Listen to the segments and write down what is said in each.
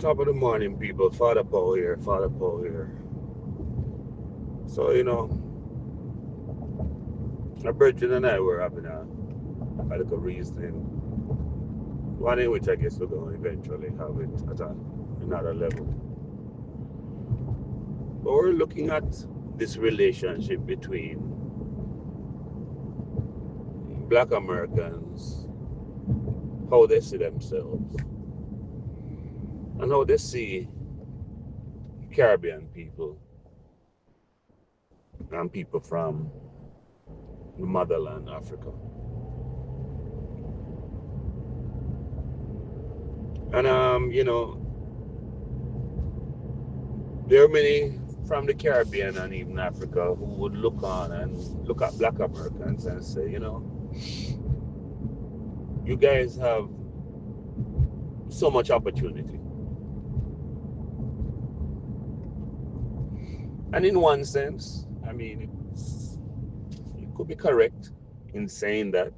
Top of the morning, people. Father Paul here. Father Paul here. So, my Bridget and I were having a little reasoning. One in which I guess we're going to eventually have it at another level. But we're looking at this relationship between black Americans, how they see themselves, and how they see Caribbean people and people from the motherland, Africa. And there are many from the Caribbean and even Africa who would look on and look at black Americans and say, you guys have so much opportunity. And in one sense, I mean, it could be correct in saying that.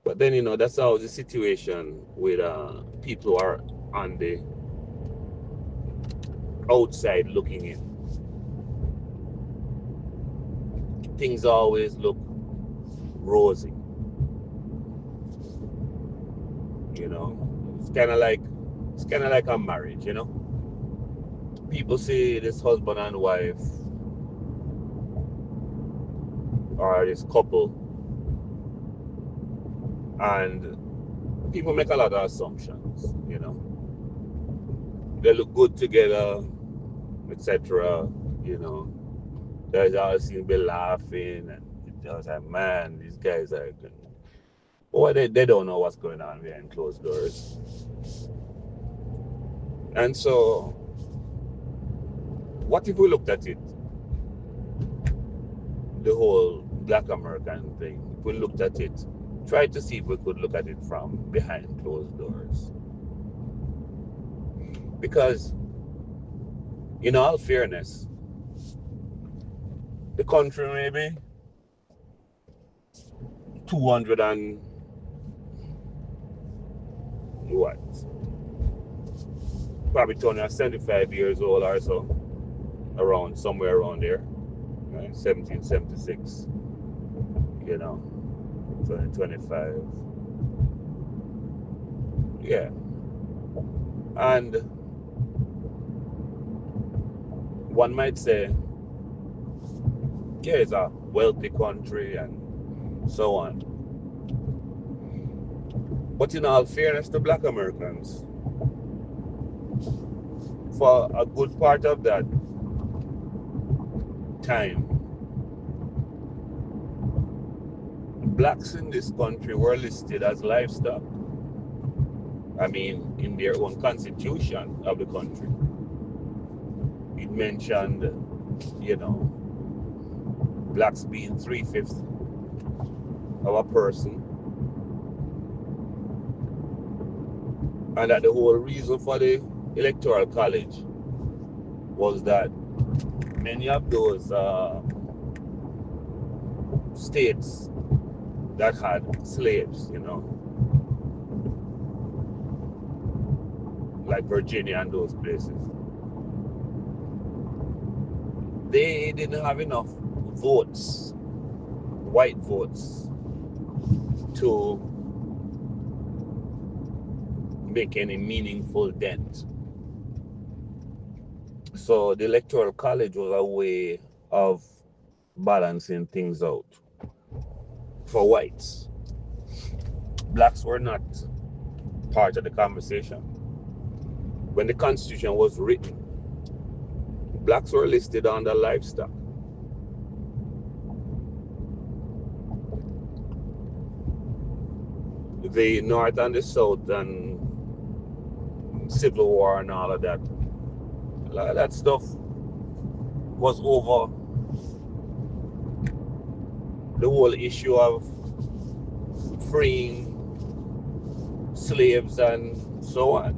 But then, that's how the situation with people who are on the outside looking in. Things always look rosy. It's kind of like a marriage. People say this husband and wife or this couple, and people make a lot of assumptions. They look good together, etc. There's always seem to be laughing, and it's like, man, these guys are good. Well, they don't know what's going on behind closed doors. And so, what if we looked at it, the whole black American thing, if we looked at it, try to see if we could look at it from behind closed doors? Because, in all fairness, the country maybe 200 and what? Probably 275 years old or so, somewhere around there, right? 1776, 2025. Yeah. And one might say, yeah, it's a wealthy country and so on. But in all fairness to black Americans, for a good part of that time, blacks in this country were listed as livestock. I mean, in their own constitution of the country, it mentioned, blacks being 3/5 of a person, and that the whole reason for the electoral college was that many of those states that had slaves, like Virginia and those places, they didn't have enough votes, white votes, to make any meaningful dent. So the electoral college was a way of balancing things out for whites. Blacks were not part of the conversation. When the Constitution was written, blacks were listed under livestock. The North and the South and Civil War and all of that, a lot of that stuff was over the whole issue of freeing slaves and so on.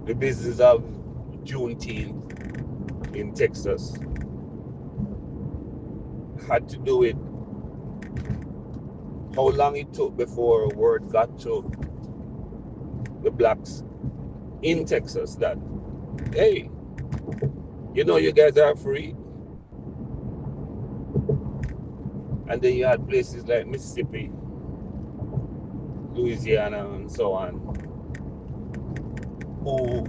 The business of Juneteenth in Texas had to do with how long it took before word got to the blacks in Texas that, hey, you guys are free. And then you had places like Mississippi, Louisiana, and so on, who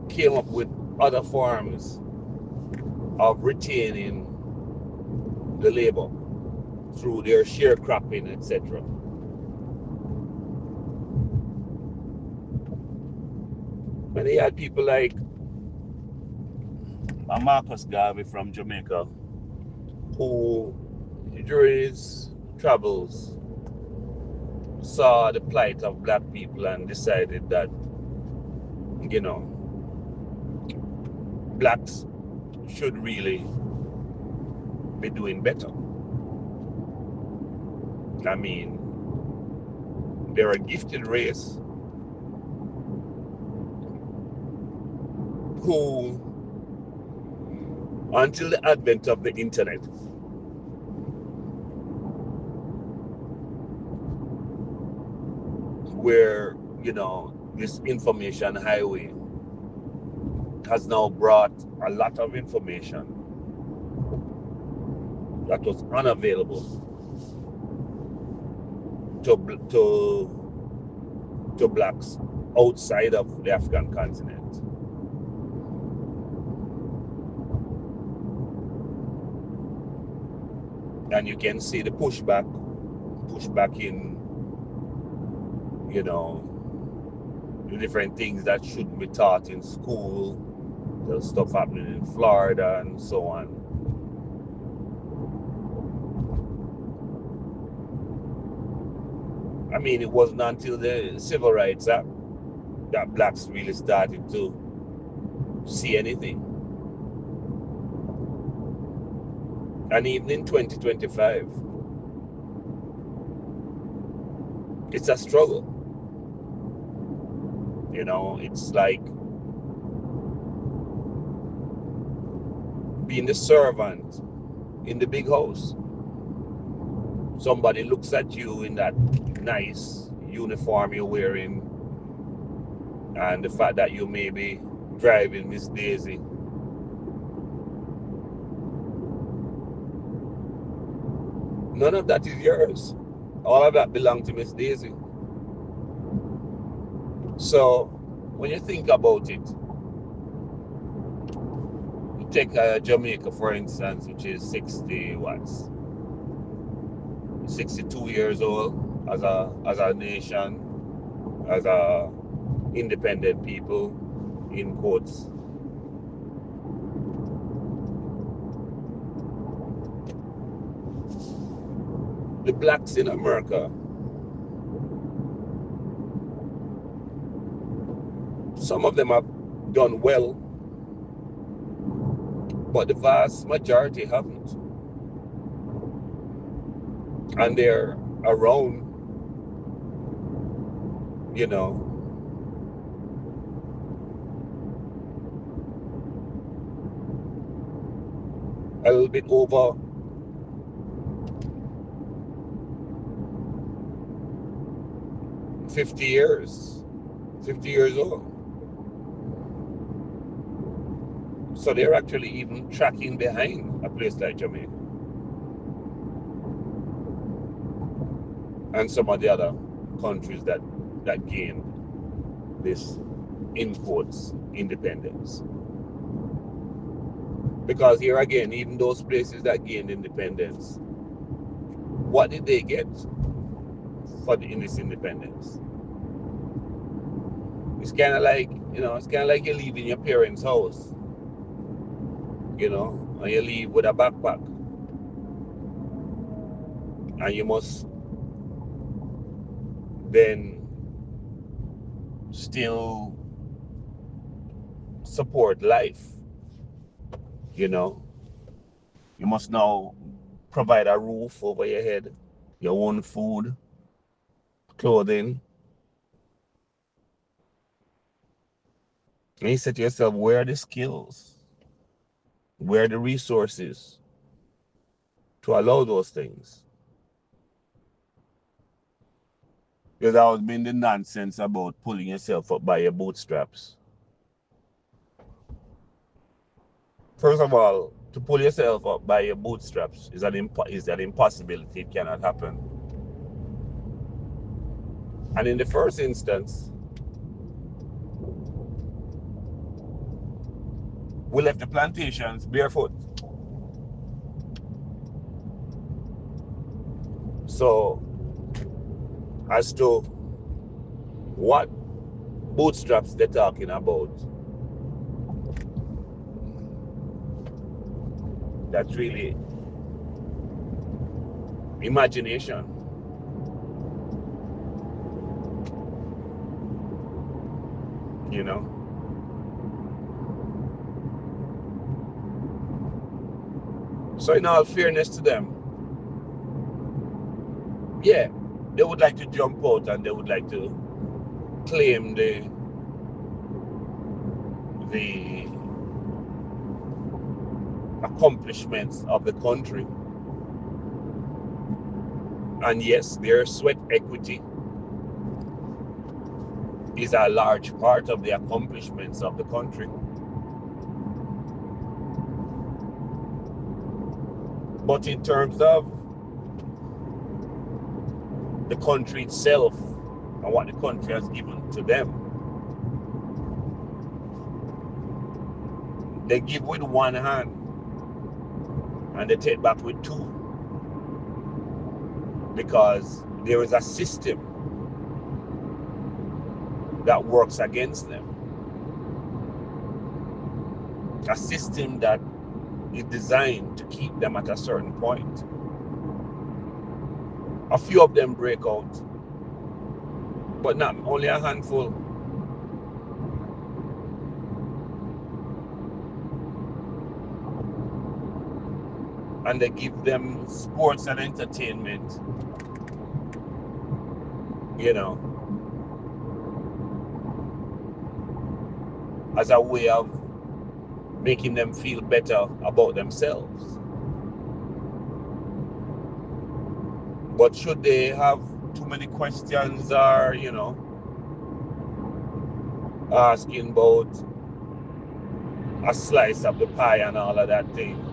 came up with other forms of retaining the labor through their sharecropping, etc. And they had people like Marcus Garvey from Jamaica, who during his travels saw the plight of black people and decided that, you know, blacks should really be doing better. I mean, they're a gifted race who, until the advent of the internet, where, this information highway has now brought a lot of information that was unavailable to blacks outside of the African continent. And you can see the pushback in, the different things that shouldn't be taught in school. There's stuff happening in Florida and so on. I mean, it wasn't until the Civil Rights Act that blacks really started to see anything. And even in 2025, it's a struggle. It's like being the servant in the big house. Somebody looks at you in that nice uniform you're wearing, and the fact that you may be driving Miss Daisy. None of that is yours. All of that belongs to Miss Daisy. So when you think about it, you take Jamaica, for instance, which is 62 years old as a nation, as a independent people, in quotes. The blacks in America, some of them have done well, but the vast majority haven't. And they're around, a little bit over 50 years old. So they're actually even tracking behind a place like Jamaica and some of the other countries that gained this, in quotes, independence. Because here again, even those places that gained independence, what did they get in this independence? It's kind of like, you're leaving your parents' house, and you leave with a backpack, and you must then still support life. You must now provide a roof over your head, your own food, clothing. And you say to yourself, where are the skills? Where are the resources to allow those things? There's always been the nonsense about pulling yourself up by your bootstraps. First of all, to pull yourself up by your bootstraps is an impossibility. It cannot happen. And in the first instance, we left the plantations barefoot. So, as to what bootstraps they're talking about, that's really imagination. You know? So, in all fairness to them, yeah, they would like to jump out and they would like to claim the accomplishments of the country. And yes, their sweat equity is a large part of the accomplishments of the country. But in terms of the country itself and what the country has given to them, they give with one hand and they take back with two, because there is a system that works against them, a system that is designed to keep them at a certain point. A few of them break out, but not only a handful. And they give them sports and entertainment, you know, as a way of making them feel better about themselves. But should they have too many questions or, you know, asking about a slice of the pie and all of that thing,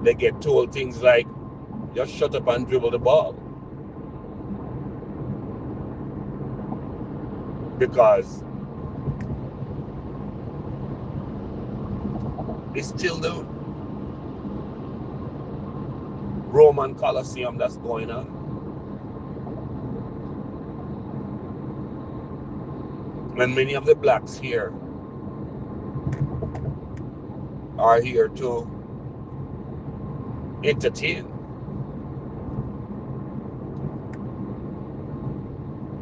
they get told things like, just shut up and dribble the ball. Because it's still the Roman Colosseum that's going on. And many of the blacks here are here to entertain.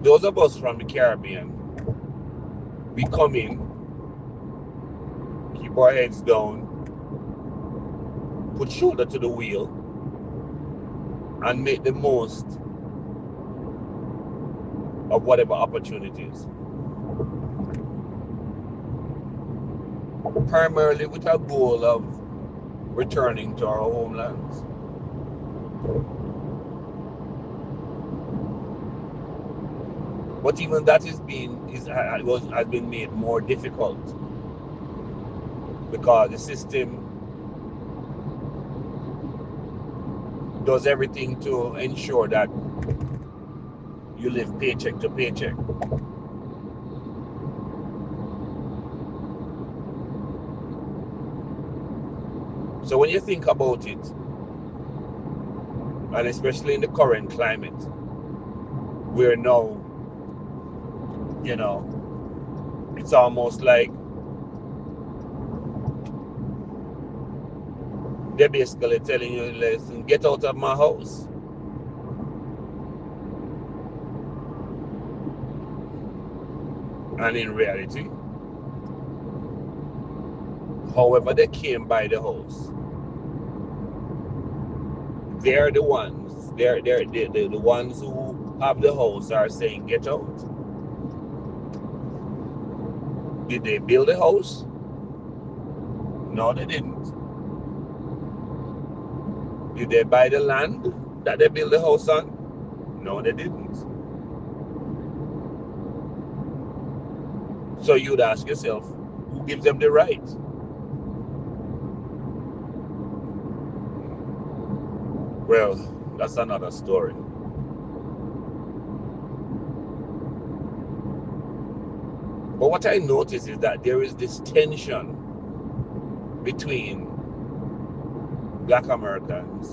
Those of us from the Caribbean, we come in, keep our heads down, put shoulder to the wheel, and make the most of whatever opportunities. Primarily with a goal of returning to our homelands. But even that has been made more difficult, because the system does everything to ensure that you live paycheck to paycheck. So when you think about it, and especially in the current climate, we're now, you know, it's almost like they're basically telling you, listen, get out of my house. And in reality, however they came by the house, they're the ones, the ones who have the house are saying, get out. Did they build a house? No, they didn't. Did they buy the land? that they built the house on? No, they didn't. So you'd ask yourself, who gives them the right? Well, that's another story. But what I notice is that there is this tension between Black Americans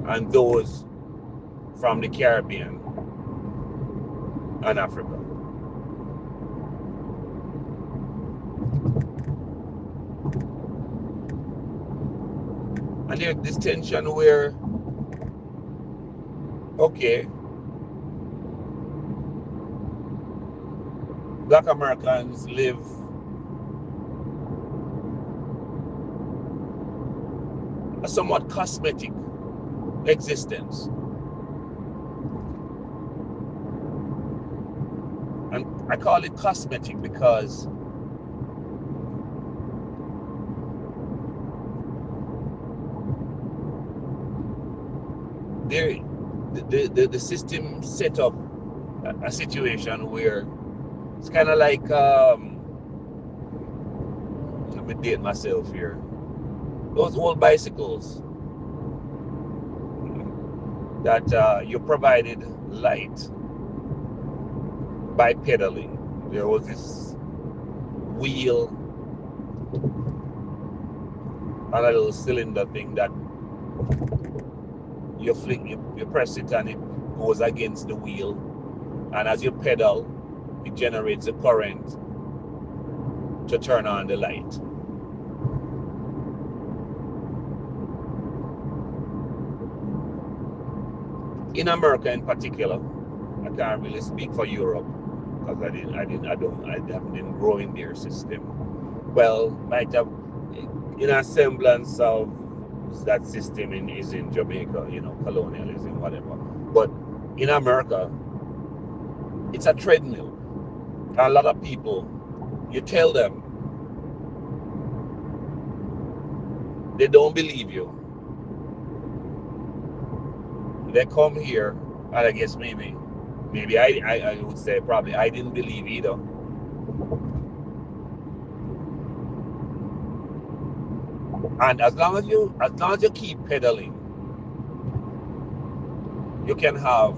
and those from the Caribbean and Africa. And there's this tension where, okay, Black Americans live a somewhat cosmetic existence. And I call it cosmetic because the system set up a situation where it's kind of like, let me date myself here, those old bicycles that you provided light by pedaling. There was this wheel and a little cylinder thing that you flick, you press it and it goes against the wheel, and as you pedal it generates a current to turn on the light. In America in particular, I can't really speak for Europe because I haven't been growing their system. Well, might have in a semblance of that system is in Jamaica, colonialism, whatever. But in America, it's a treadmill. A lot of people, you tell them, they don't believe you. They come here, and I guess maybe I would say probably I didn't believe either. And as long as you keep pedaling, you can have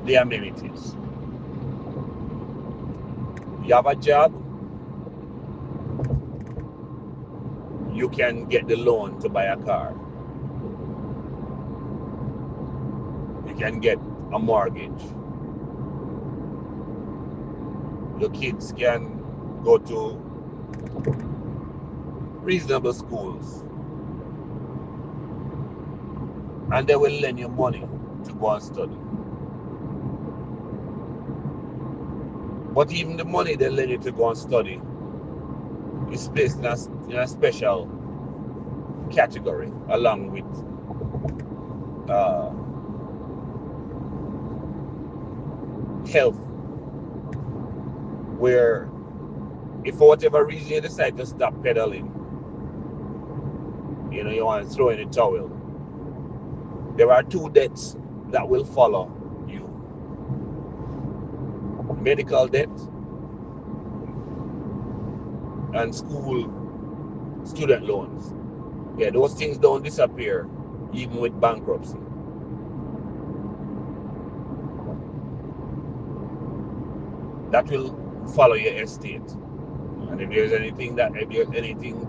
the amenities. You have a job, you can get the loan to buy a car. You can get a mortgage. Your kids can go to reasonable schools, and they will lend you money to go and study. But even the money they lend you to go and study is placed in a special category along with health, where if for whatever reason you decide to stop pedaling, you want to throw in a towel, there are two debts that will follow you: medical debt and student loans. Yeah, those things don't disappear even with bankruptcy. That will follow your estate. And if there's anything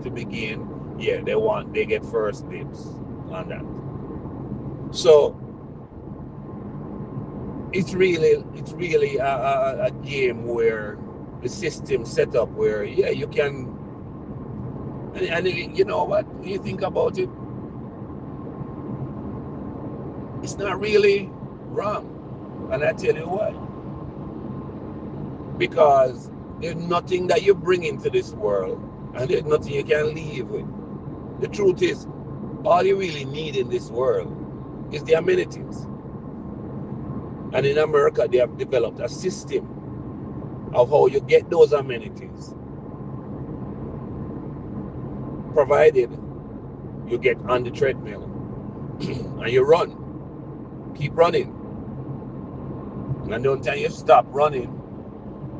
to be gained, yeah, they get first dibs on that. So it's really a game where the system set up where, yeah, you can, and you know what, when you think about it, it's not really wrong. And I tell you why. Because there's nothing that you bring into this world, and there's nothing you can leave with. The truth is, all you really need in this world is the amenities. And in America, they have developed a system of how you get those amenities, provided you get on the treadmill and you run. Keep running. And the only time you stop running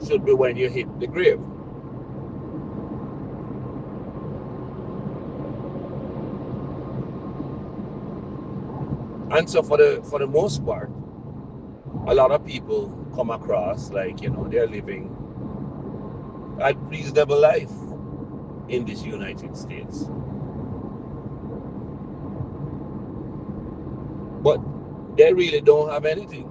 should be when you hit the grave. And so for the most part, a lot of people come across like, they're living a reasonable life in this United States. But they really don't have anything.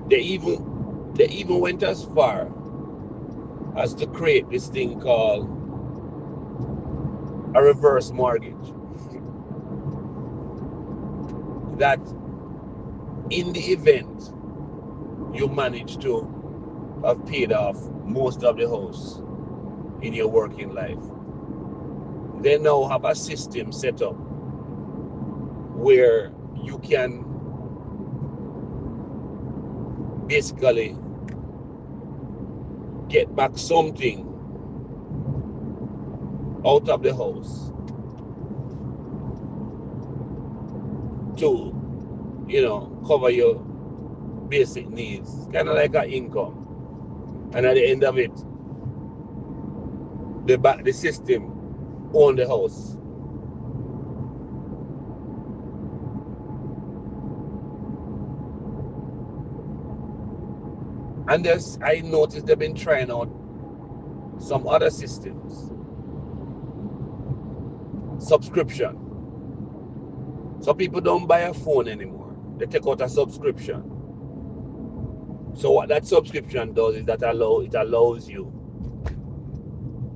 They even went as far as to create this thing called a reverse mortgage. That in the event you manage to have paid off most of the house in your working life, they now have a system set up where you can basically get back something out of the house to, cover your basic needs, kind of like an income. And at the end of it, the system own the house. And I noticed they've been trying out some other systems. Subscription. So people don't buy a phone anymore. They take out a subscription. So what that subscription does is that it allows you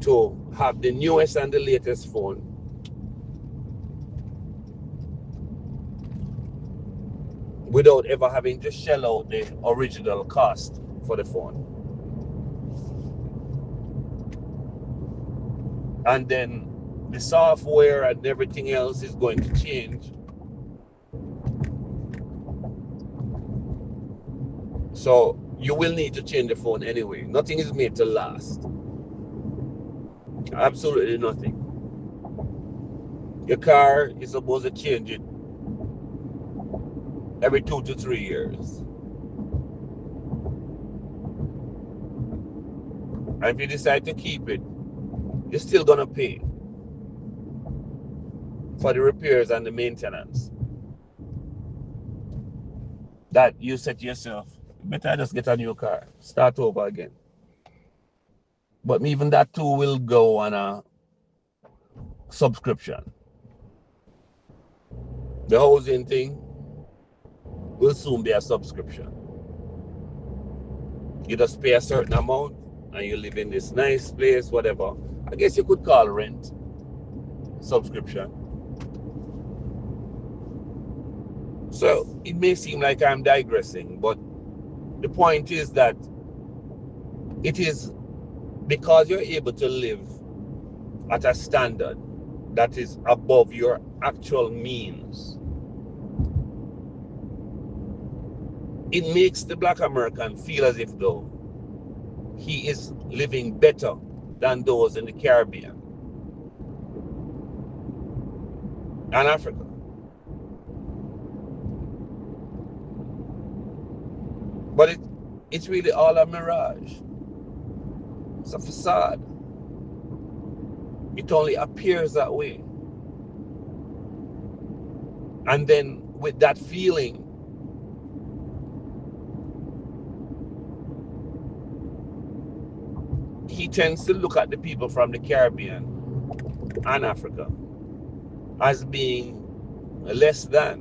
to have the newest and the latest phone without ever having to shell out the original cost for the phone. And then the software and everything else is going to change. So you will need to change the phone anyway. Nothing is made to last. Absolutely nothing. Your car is supposed to change it every 2 to 3 years. And if you decide to keep it, you're still gonna pay for the repairs and the maintenance. That you said to yourself, better just get a new car, start over again. But even that too will go on a subscription. The housing thing will soon be a subscription. You just pay a certain amount and you live in this nice place, whatever. I guess you could call rent subscription. So it may seem like I'm digressing, but the point is that it is because you're able to live at a standard that is above your actual means. It makes the Black American feel as if though he is living better than those in the Caribbean and Africa. But it's really all a mirage. It's a facade. It only appears that way. And then with that feeling, he tends to look at the people from the Caribbean and Africa as being less than.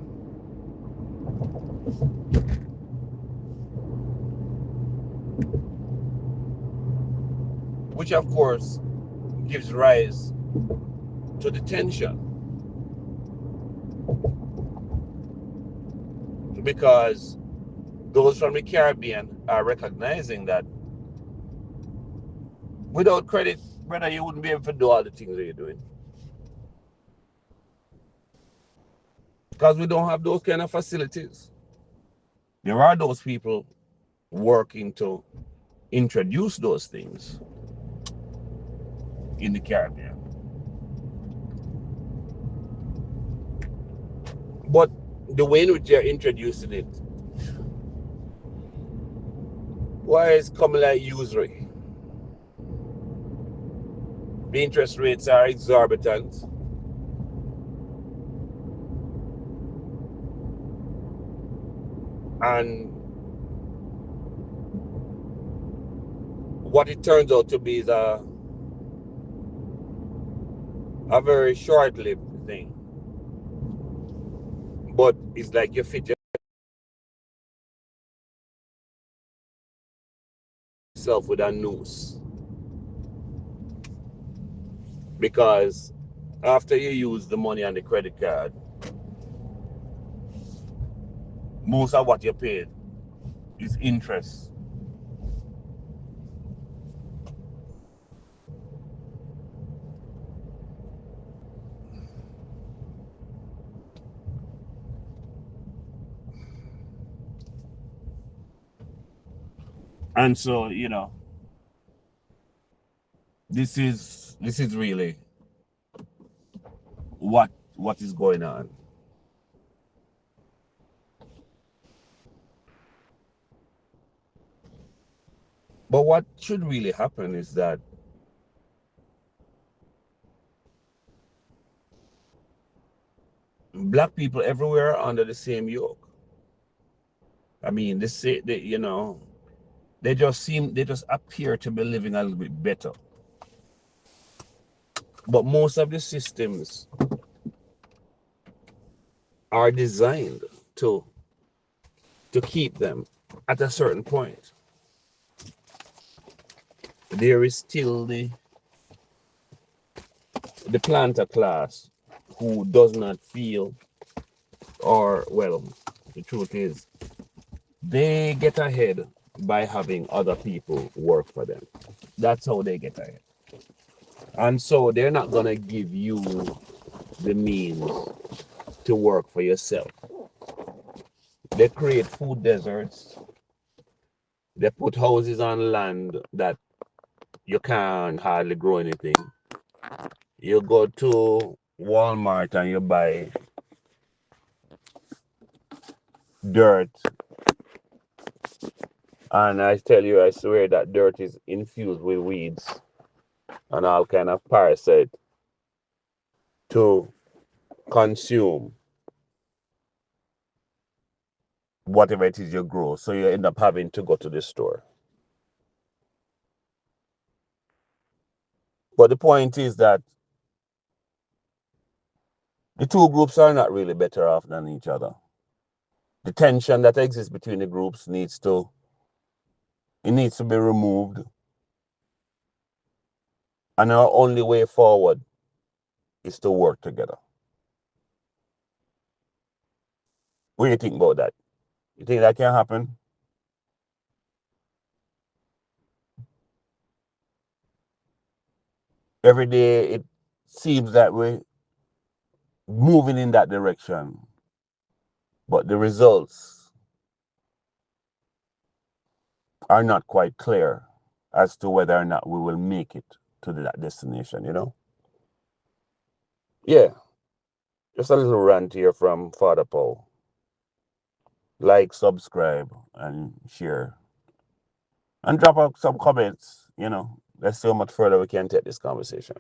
Which of course gives rise to the tension. Because those from the Caribbean are recognizing that without credit, brother, you wouldn't be able to do all the things that you're doing. Because we don't have those kind of facilities. There are those people working to introduce those things in the Caribbean. But the way in which they're introducing it, why is coming like usury? The interest rates are exorbitant. And what it turns out to be is a very short-lived thing. But it's like you fit yourself with a noose. Because after you use the money on the credit card, most of what you paid is interest. And so, this is really what is going on. But what should really happen is that black people everywhere are under the same yoke. I mean, they just appear to be living a little bit better. But most of the systems are designed to keep them at a certain point. There is still the planter class who does not feel, or well, the truth is they get ahead by having other people work for them. That's how they get ahead. And so they're not going to give you the means to work for yourself. They create food deserts. They put houses on land that you can't hardly grow anything. You go to Walmart and you buy dirt. And I tell you, I swear that dirt is infused with weeds and all kind of parasite to consume whatever it is you grow. So you end up having to go to the store. But the point is that the two groups are not really better off than each other. The tension that exists between the groups needs to be removed. And our only way forward is to work together. What do you think about that? You think that can happen? Every day it seems that we're moving in that direction, but the results are not quite clear as to whether or not we will make it to that destination. Yeah, just a little rant here from Father Paul. Like, subscribe, and share. And drop out some comments. Let's see how much further we can take this conversation.